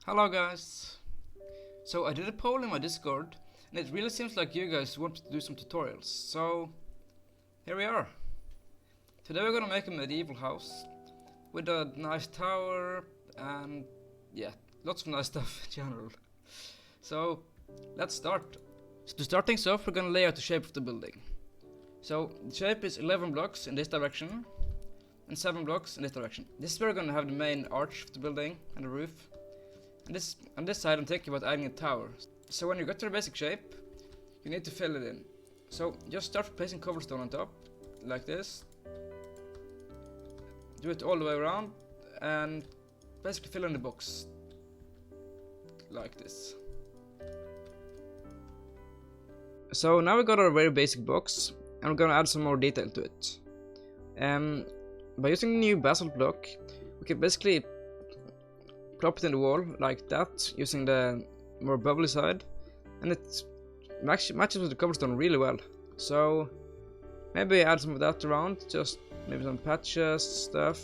Hello guys! So I did a poll in my Discord and it really seems like you guys want to do some tutorials, so here we are. Today we're gonna make a medieval house with a nice tower and yeah, lots of nice stuff in general. So let's start. So to start things off, we're gonna lay out the shape of the building. So the shape is 11 blocks in this direction and 7 blocks in this direction. This is where we're gonna have the main arch of the building and the roof. On this side I'm thinking about adding a tower. So when you get to the basic shape, you need to fill it in. So just start placing cobblestone on top, like this. Do it all the way around and basically fill in the box, like this. So now we got our very basic box and we're gonna add some more detail to it. By using the new basalt block, we can basically plop it in the wall like that, using the more bubbly side, and it matches with the cobblestone really well. So maybe add some of that around, just maybe some patches, stuff,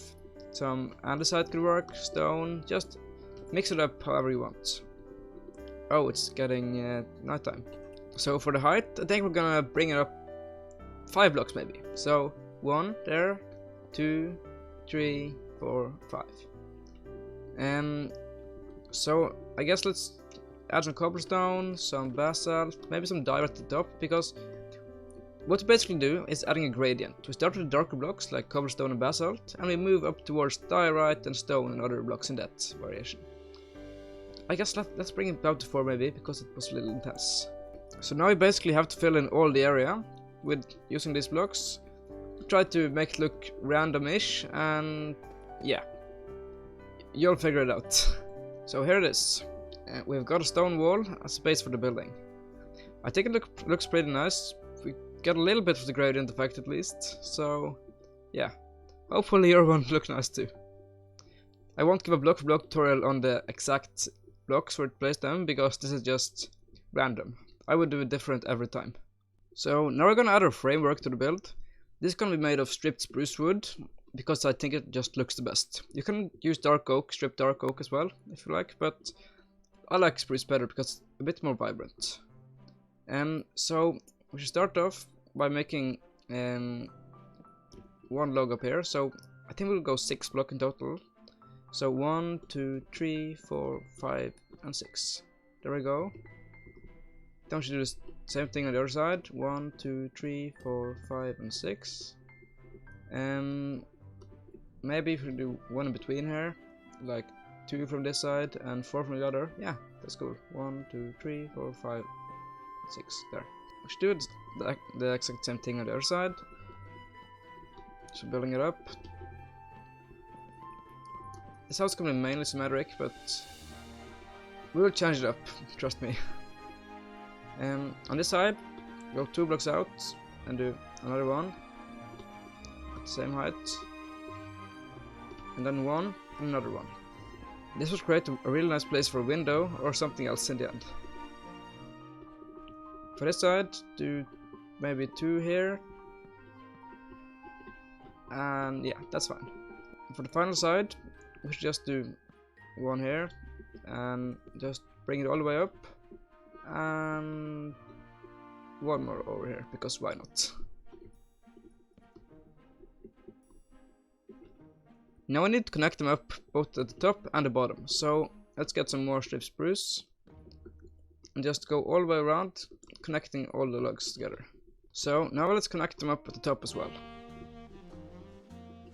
some andesite could work, stone, just mix it up however you want. Oh, it's getting nighttime. So for the height, I think we're gonna bring it up 5 blocks maybe. So 1 there, 2, 3, 4, 5. So I guess let's add some cobblestone, some basalt, maybe some dye at the top, because what we basically do is adding a gradient. We start with darker blocks like cobblestone and basalt, and we move up towards diorite and stone and other blocks in that variation. I guess let's bring it down to 4 maybe, because it was a little intense. So now we basically have to fill in all the area with using these blocks. Try to make it look random-ish, and yeah, you'll figure it out. So here it is. We've got a stone wall as a base for the building. I think it looks pretty nice. We got a little bit of the gradient effect at least. So yeah, hopefully your one looks nice too. I won't give a block for block tutorial on the exact blocks where to place them, because this is just random. I would do it different every time. So now we're gonna add our framework to the build. This is gonna be made of stripped spruce wood, because I think it just looks the best. You can use dark oak, stripped dark oak as well, if you like, but I like spruce better because it's a bit more vibrant. So we should start off by making one log up here. So I think we'll go 6 blocks in total. So 1, 2, 3, 4, 5, and 6. There we go. Then we should do the same thing on the other side. 1, 2, 3, 4, 5, and 6. Maybe if we do one in between here, like 2 from this side and 4 from the other. Yeah, that's cool. 1, 2, 3, 4, 5, 6. There. We should do the exact same thing on the other side. So building it up. This house is gonna be mainly symmetric, but we will change it up. Trust me. On this side, go 2 blocks out and do another one at the same height. And then 1 and another one. This will create a really nice place for a window or something else in the end. For this side, do maybe 2 here. And yeah, that's fine. For the final side, we should just do 1 here and just bring it all the way up. And 1 more over here, because why not? Now I need to connect them up both at the top and the bottom, so let's get some more stripped spruce and just go all the way around, connecting all the logs together. So now let's connect them up at the top as well.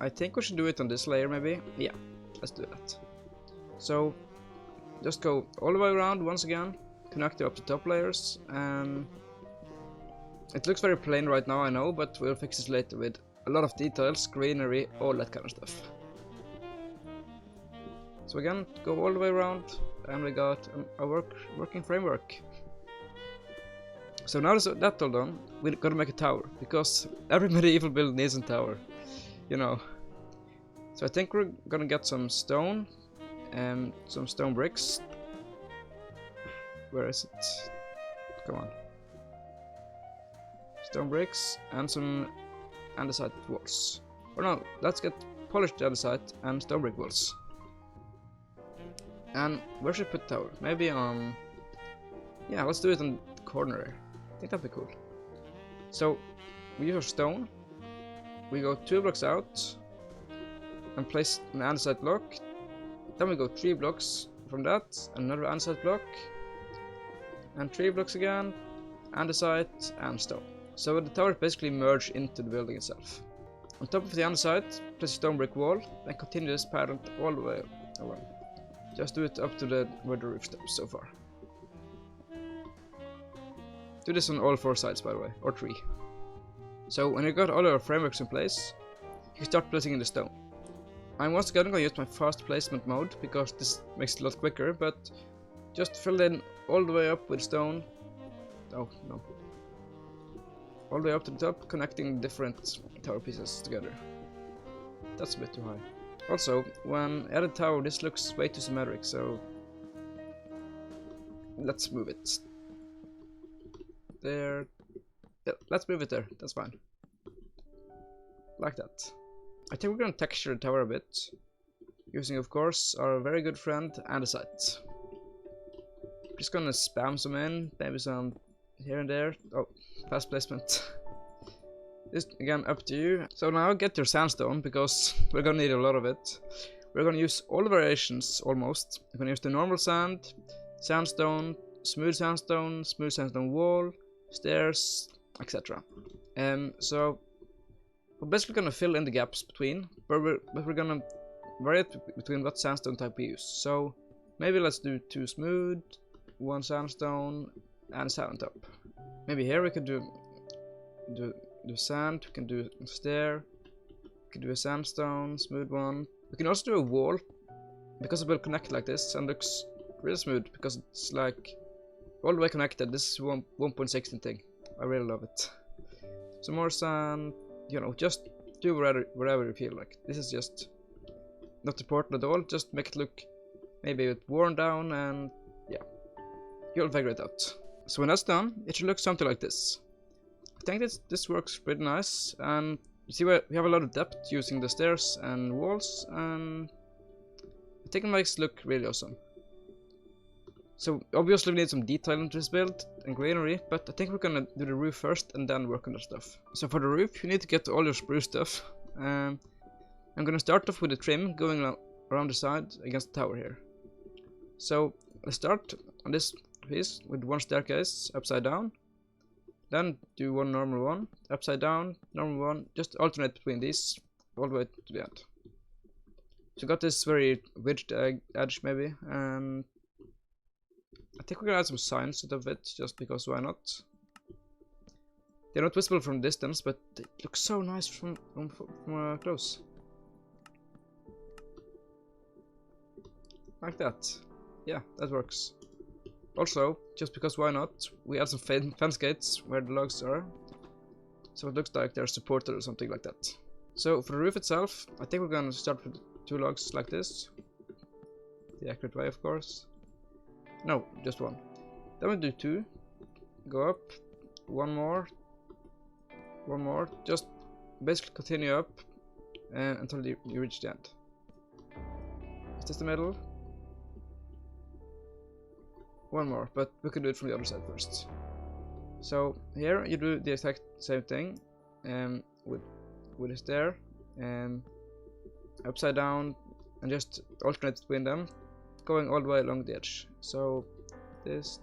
I think we should do it on this layer maybe. Yeah, let's do that. So just go all the way around once again, connect it up to top layers, and it looks very plain right now, I know, but we'll fix this later with a lot of details, greenery, all that kind of stuff. So again, go all the way around, and we got a working framework. So now that's all done, we gotta make a tower, because every medieval build needs a tower, you know. So I think we're gonna get some stone and some stone bricks. Where is it? Come on. Stone bricks and some andesite walls. Or no, let's get polished andesite and stone brick walls. And where should I put the tower? Maybe on... Yeah, let's do it on the corner here. I think that'd be cool. So, we use our stone. We go 2 blocks out and place an andesite block. Then we go 3 blocks from that, another andesite block, and 3 blocks again, andesite and stone. So the tower basically merge into the building itself. On top of the andesite, place a stone brick wall, and continue this pattern all the way along. Just do it up to where the roof stops so far. Do this on all 4 sides, by the way, or 3. So when you got all your frameworks in place, you can start placing in the stone. I'm once again going to use my fast placement mode, because this makes it a lot quicker, but just fill in all the way up with stone. Oh, no. All the way up to the top, connecting different tower pieces together. That's a bit too high. Also, when added tower, this looks way too symmetric, so let's move it. There. Yeah, let's move it there, that's fine. Like that. I think we're gonna texture the tower a bit, using of course our very good friend andesite. Just gonna spam some in, maybe some here and there. Oh, fast placement. This again up to you. So now get your sandstone, because we're gonna need a lot of it. We're gonna use all the variations almost. We're gonna use the normal sand, sandstone, smooth sandstone wall, stairs, etc. So we're basically gonna fill in the gaps between, but we're gonna vary it between what sandstone type we use. So maybe let's do 2 smooth, 1 sandstone, and sand on top. Maybe here we could do sand, we can do a stair, we can do a sandstone, smooth one. We can also do a wall, because it will connect like this and looks really smooth, because it's like all the way connected. This is 1.16 thing. I really love it. Some more sand, you know, just do whatever you feel like. This is just not important at all, just make it look maybe a bit worn down, and yeah, you'll figure it out. So when that's done, it should look something like this. I think this works pretty nice, and you see we have a lot of depth using the stairs and walls, and I think it makes it look really awesome. So obviously we need some detail into this build and greenery, but I think we're gonna do the roof first and then work on the stuff. So for the roof you need to get all your spruce stuff. I'm gonna start off with the trim going around the side against the tower here. So let's start on this piece with 1 staircase upside down. Then do 1 normal one, upside down, normal one, just alternate between these all the way to the end. So got this very ridged edge maybe, and I think we're gonna add some signs out of it, just because why not? They're not visible from distance, but they look so nice from close. Like that. Yeah, that works. Also, just because why not, we add some fence gates where the logs are, so it looks like they're supported or something like that. So for the roof itself, I think we're gonna start with 2 logs like this. The accurate way, of course. No, just 1. Then we do 2, go up, 1 more, 1 more, just basically continue up until you reach the end. Is this the middle? 1 more, but we can do it from the other side first. So here you do the exact same thing with a stair, upside down, and just alternate between them, going all the way along the edge. So this.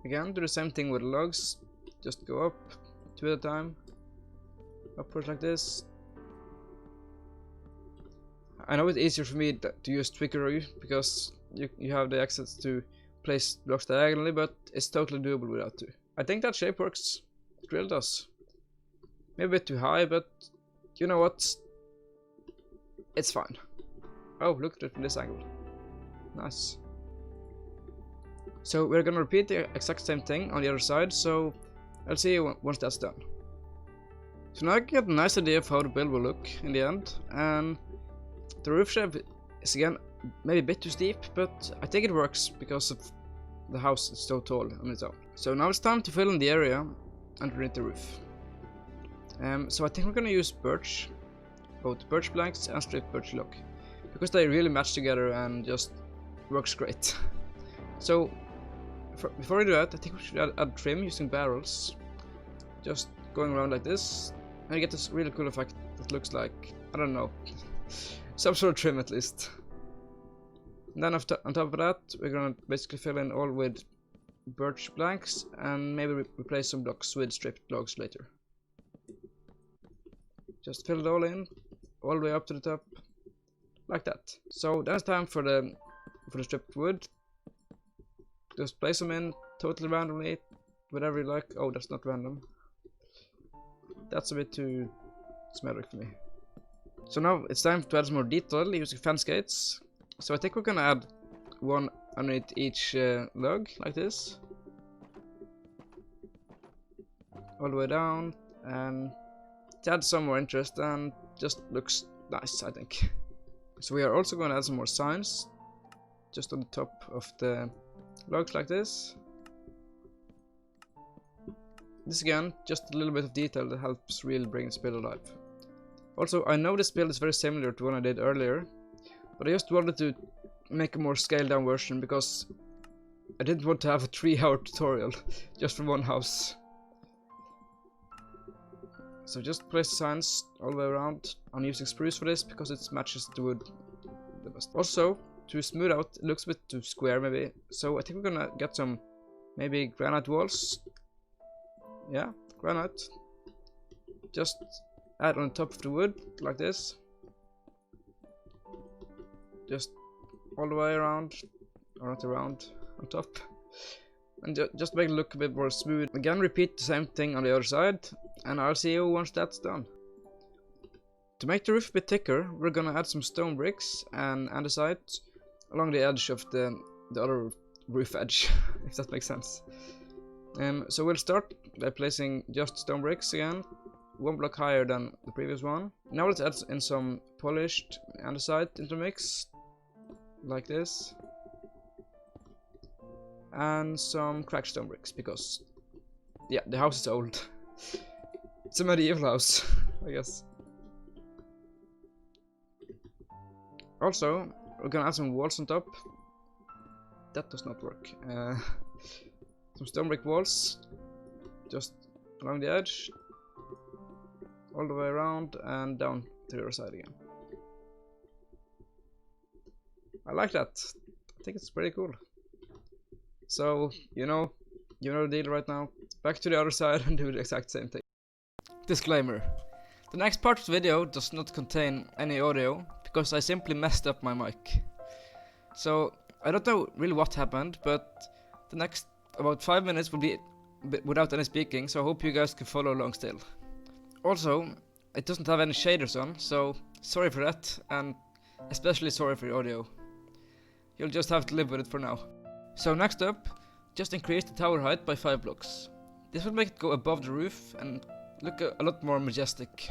Again, do the same thing with the logs, just go up 2 at a time, upwards like this. I know it's easier for me to use Twickery because you have the access to place blocks diagonally, but it's totally doable without 2. I think that shape works. It really does. Maybe a bit too high, but you know what? It's fine. Oh, look at it from this angle. Nice. So we're gonna repeat the exact same thing on the other side, so I'll see you once that's done. So now I get a nice idea of how the build will look in the end, and the roof shape is again maybe a bit too steep, but I think it works because of the house is so tall on its own. So now it's time to fill in the area underneath the roof. So I think we're gonna use birch, both birch planks and straight birch log, because they really match together and just works great. So before we do that, I think we should add trim using barrels, just going around like this, and you get this really cool effect that looks like, I don't know, some sort of trim at least. And then on top of that, we're gonna basically fill in all with birch planks and maybe replace some blocks with stripped logs later. Just fill it all in, all the way up to the top, like that. So then it's time for the stripped wood. Just place them in totally randomly, whatever you like. Oh, that's not random. That's a bit too smelly for me. So now it's time to add some more detail using fence gates. So I think we're gonna add one underneath each log, like this. All the way down, and to add some more interest and just looks nice, I think. So we are also going to add some more signs, just on the top of the logs like this. This again, just a little bit of detail that helps really bring this build alive. Also, I know this build is very similar to one I did earlier, but I just wanted to make a more scaled down version because I didn't want to have a 3-hour tutorial just for one house. So just place the signs all the way around. I'm using spruce for this because it matches the wood the best. Also, to smooth out, it looks a bit too square maybe, so I think we're gonna get some maybe granite walls. Yeah, granite. Just add on top of the wood like this. Just all the way around, or not around, on top. And just make it look a bit more smooth. Again, repeat the same thing on the other side, and I'll see you once that's done. To make the roof a bit thicker, we're gonna add some stone bricks and andesite along the edge of the other roof edge, if that makes sense. So we'll start by placing just stone bricks again, one block higher than the previous one. Now let's add in some polished andesite into the mix, like this. And some cracked stone bricks, because yeah, the house is old. It's a medieval house, I guess. Also, we're gonna add some walls on top. That does not work. Some stone brick walls, just along the edge, all the way around and down to the other side again. I like that. I think it's pretty cool. So, you know the deal right now. Back to the other side and do the exact same thing. Disclaimer. The next part of the video does not contain any audio, because I simply messed up my mic. So, I don't know really what happened, but the next about 5 minutes will be without any speaking, so I hope you guys can follow along still. Also, it doesn't have any shaders on, so sorry for that, and especially sorry for the audio. You'll just have to live with it for now. So next up, just increase the tower height by 5 blocks. This will make it go above the roof and look a lot more majestic.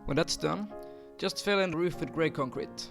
When that's done, just fill in the roof with grey concrete.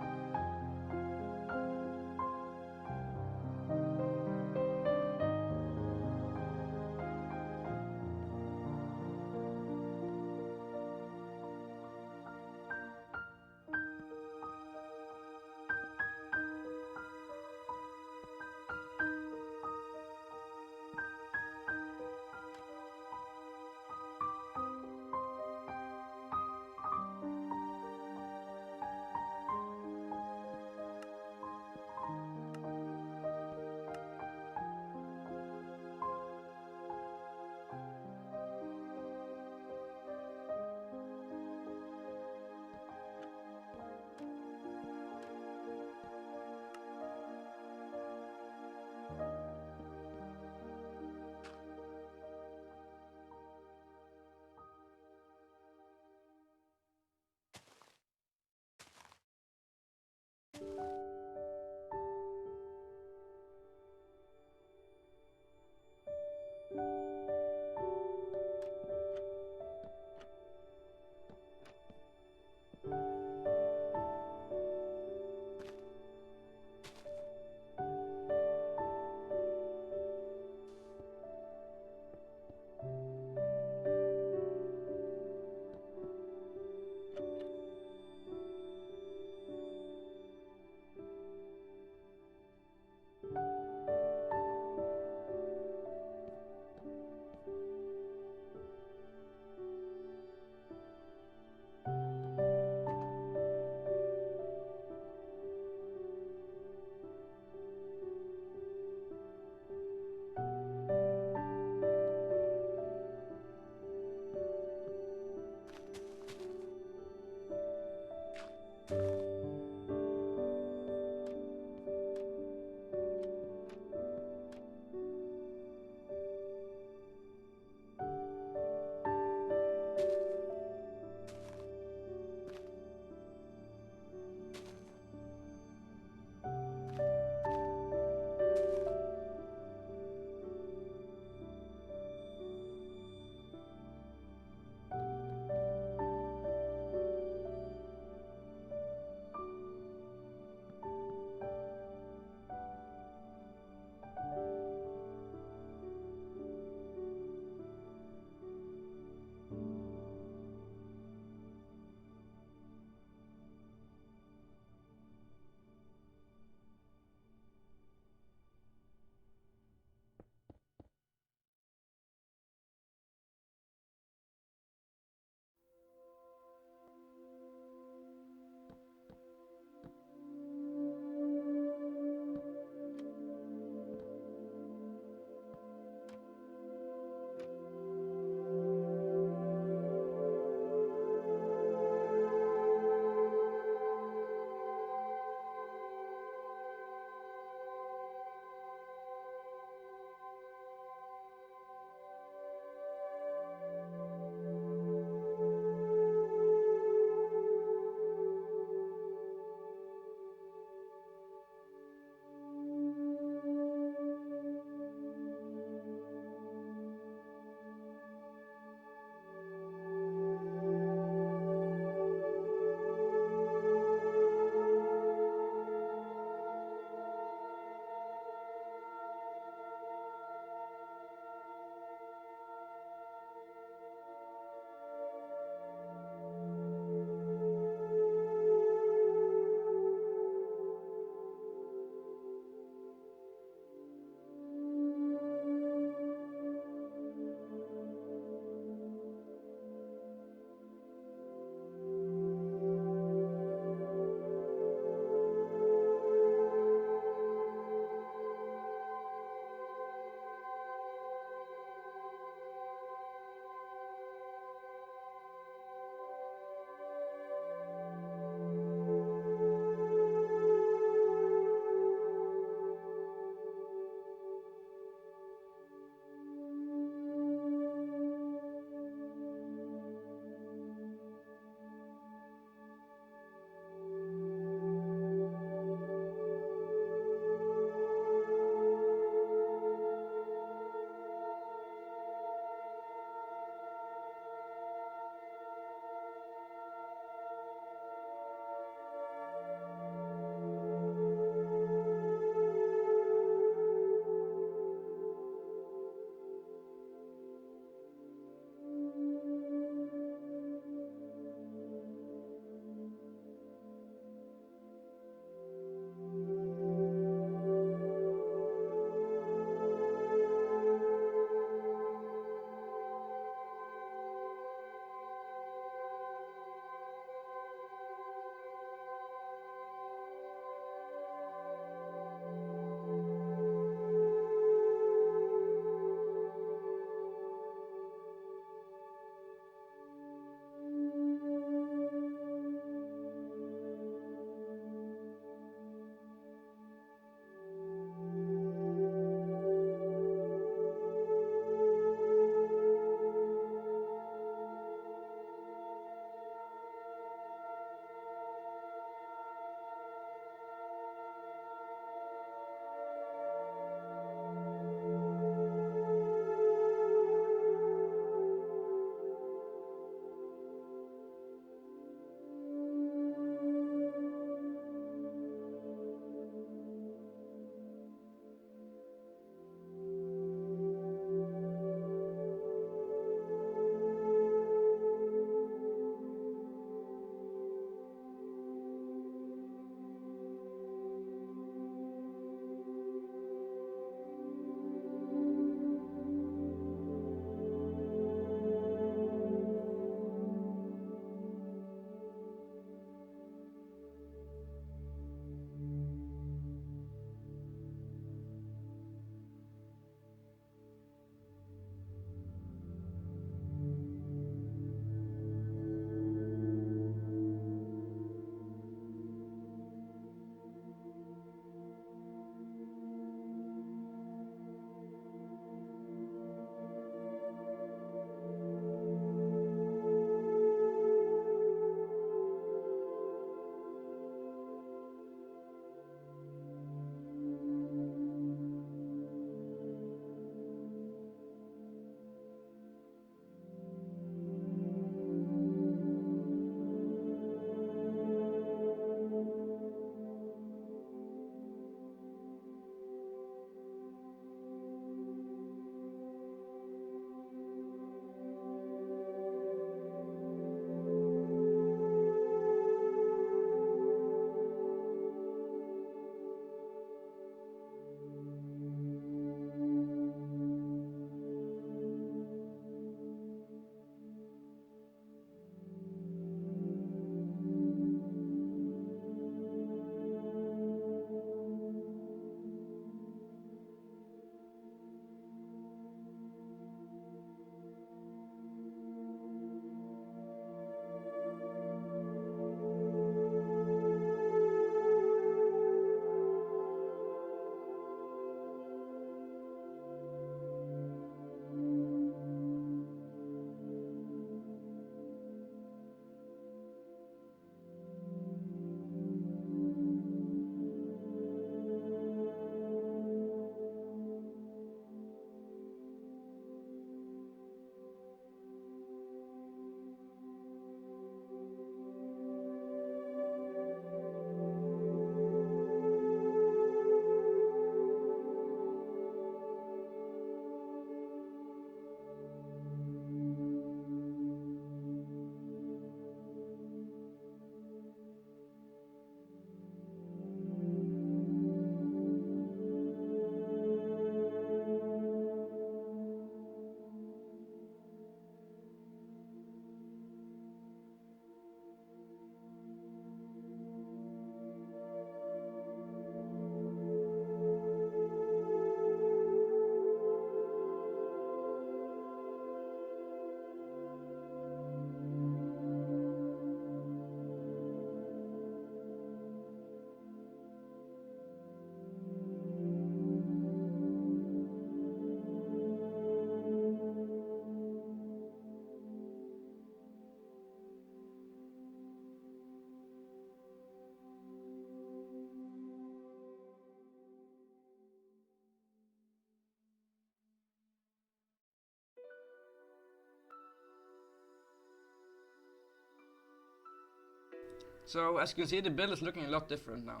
So as you can see, the build is looking a lot different now.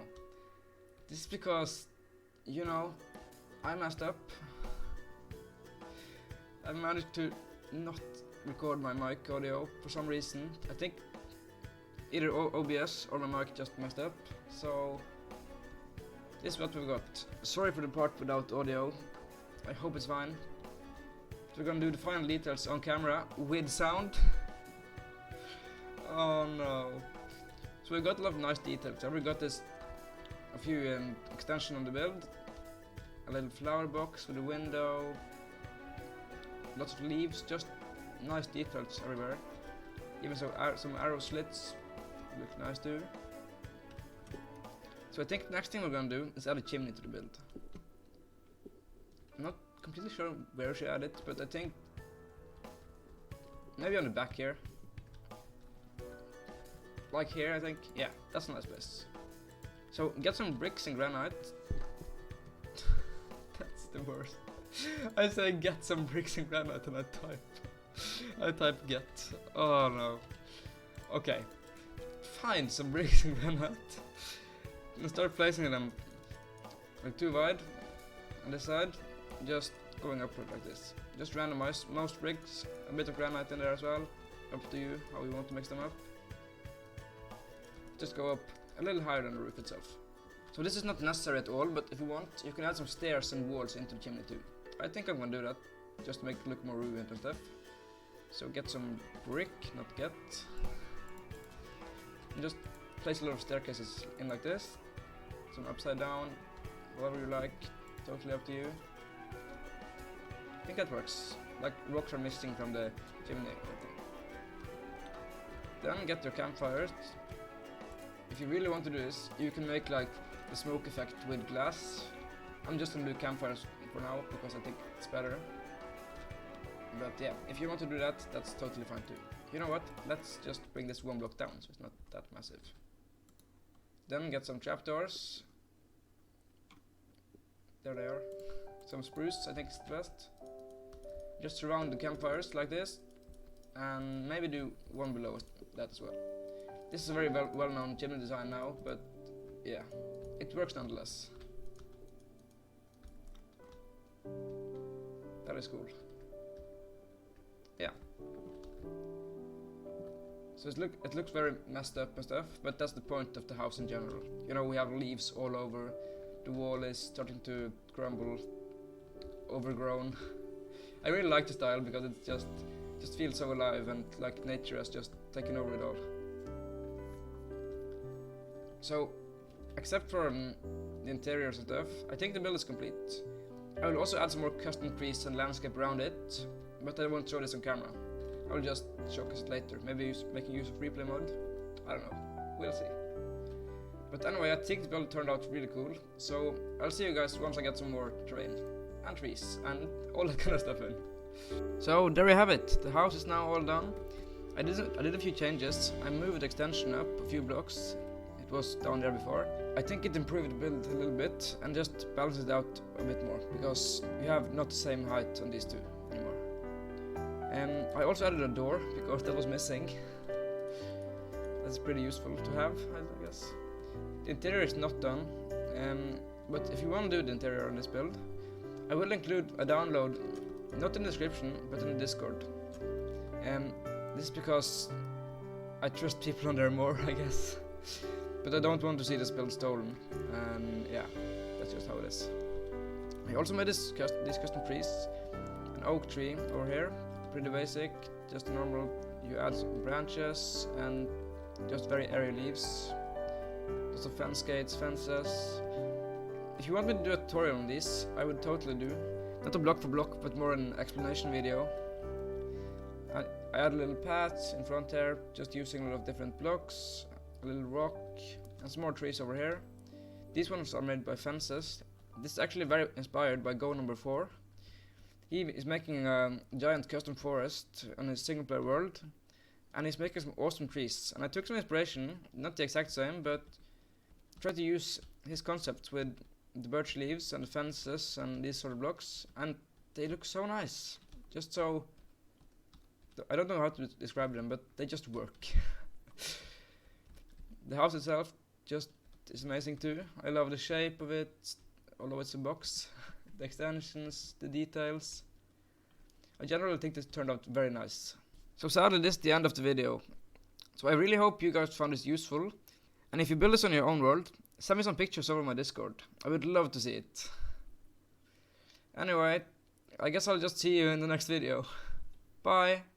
This is because, you know, I messed up. I managed to not record my mic audio for some reason. I think either OBS or my mic just messed up. So this is what we got. Sorry for the part without audio. I hope it's fine. So we're gonna do the final details on camera with sound. Oh no. So we got a lot of nice details. We got this, a few extension on the build, a little flower box with a window, lots of leaves, just nice details everywhere. Even some arrow slits look nice too. So I think the next thing we're gonna do is add a chimney to the build. I'm not completely sure where we should add it, but I think maybe on the back here. Like here, I think. Yeah, that's a nice place. So get some bricks and granite. That's the worst. I say get some bricks and granite and I type get. Oh no. Okay. Find some bricks and granite. And start placing them like 2 wide on this side, just going upward like this. Just randomize most bricks, a bit of granite in there as well. Up to you how you want to mix them up. Just go up a little higher than the roof itself. So this is not necessary at all, but if you want, you can add some stairs and walls into the chimney too. I think I'm gonna do that, just to make it look more ruined and stuff. So get some brick, not get. And just place a lot of staircases in like this. Some upside down, whatever you like, totally up to you. I think that works. Like rocks are missing from the chimney, I think. Then get your campfires. If you really want to do this, you can make like the smoke effect with glass. I'm just gonna do campfires for now because I think it's better. But yeah, if you want to do that, that's totally fine too. You know what? Let's just bring this 1 block down so it's not that massive. Then get some trapdoors. There they are. Some spruce, I think is the best. Just surround the campfires like this. And maybe do 1 below that as well. This is a very well-known chimney design now, but yeah, it works nonetheless. That is cool. Yeah. So it looks very messed up and stuff, but that's the point of the house in general. You know, we have leaves all over, the wall is starting to crumble, overgrown. I really like the style because it just feels so alive and like nature has just taken over it all. So, except for the interiors and stuff, I think the build is complete. I will also add some more custom trees and landscape around it, but I won't show this on camera. I will just showcase it later, maybe making use of replay mode. I don't know, we'll see. But anyway, I think the build turned out really cool, so I'll see you guys once I get some more terrain, and trees, and all that kind of stuff in. So there you have it, the house is now all done. I did a few changes. I moved the extension up a few blocks. It was down there before. I think it improved the build a little bit and just balanced it out a bit more because we have not the same height on these two anymore. I also added a door because that was missing. That's pretty useful to have, I guess. The interior is not done, but if you want to do the interior on this build, I will include a download, not in the description, but in the Discord. This is because I trust people on there more, I guess. But I don't want to see this build stolen, and yeah, that's just how it is. I also made these custom trees, an oak tree over here, pretty basic, just normal. You add some branches and just very airy leaves, lots of fence gates, fences. If you want me to do a tutorial on these, I would totally do, not a block for block, but more an explanation video. I add a little path in front here, just using a lot of different blocks. A little rock and some more trees over here. These ones are made by fences. This is actually very inspired by Go number 4. He is making a giant custom forest on his single player world, and he's making some awesome trees. And I took some inspiration, not the exact same, but tried to use his concepts with the birch leaves and the fences and these sort of blocks, and they look so nice. Just so, I don't know how to describe them, but they just work. The house itself just is amazing too. I love the shape of it, although it's a box. The extensions, the details. I generally think this turned out very nice. So sadly this is the end of the video. So I really hope you guys found this useful. And if you build this on your own world, send me some pictures over my Discord. I would love to see it. Anyway, I guess I'll just see you in the next video. Bye!